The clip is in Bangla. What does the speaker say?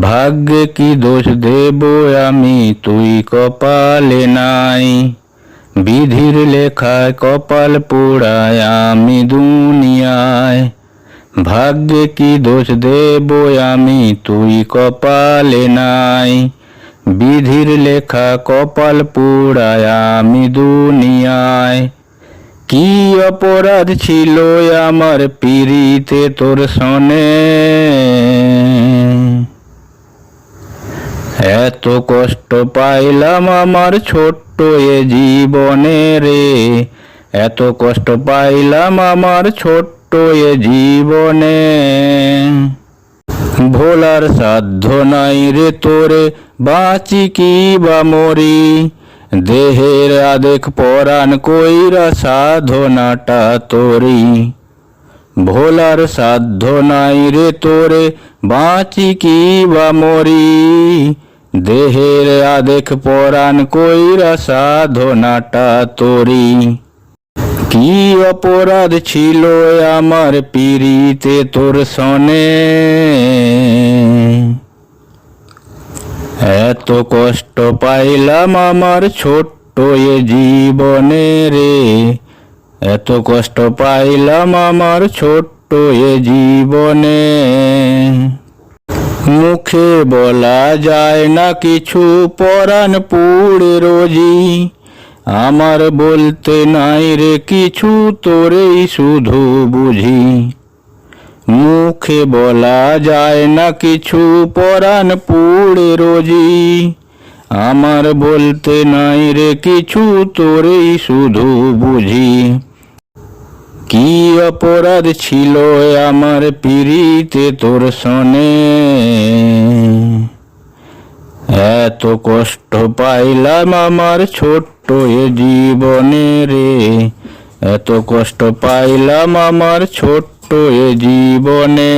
ভাগ্যে কি দোষ দেব আমি, তুই কপালে নাই। বিধির লেখায় কপাল পোড়ায় আমি দুনিয়ায়। ভাগ্যে কি দোষ দেব আমি, তুই কপালে নাই। বিধির লেখা কপাল পোড়ায় আমি দুনিয়ায়। কি অপরাধ ছিল আমার পিরিতে তোর সনে, এত কষ্ট পাইলাম আমার ছোট্ট এ জীবনে রে। এত কষ্ট পাইলাম আমার ছোট্ট এ জীবনে। ভোলার সাধ্য নাই রে তোরে, বাঁচি কি বা মরি। দেহের আদেখ পরাণ কইরা সাধনাটা তোরি। ভোলার সাধ্য নাই রে তোরে, বাঁচি কি বা মরি। দেহের আদেখ পরাণ কইরা সাধনাটা তোরি। কি অপরাধ ছিল আমার পিরিতে তোর সনে, এত কষ্ট পাইলাম আমার ছোট্ট এ জীবনে রে। এত কষ্ট পাইলাম আমার ছোট্ট এ জীবনে। মুখে বলা যায় না কিছু, পরাণ পুড়ে রোজি। আমার বলতে নাই রে কিছু, তোরেই শুধু বুঝি। মুখে বলা যায় না কিছু, পরাণ পুড়ে রোজি। আমার বলতে নাই রে কিছু, তোরেই শুধু বুঝি। কি অপরাধ ছিল আমার পিরিতে তোর সনে, এত কষ্ট পাইলাম আমার ছোট্ট এ জীবনে রে। এত কষ্ট পাইলাম আমার ছোট্ট এ জীবনে।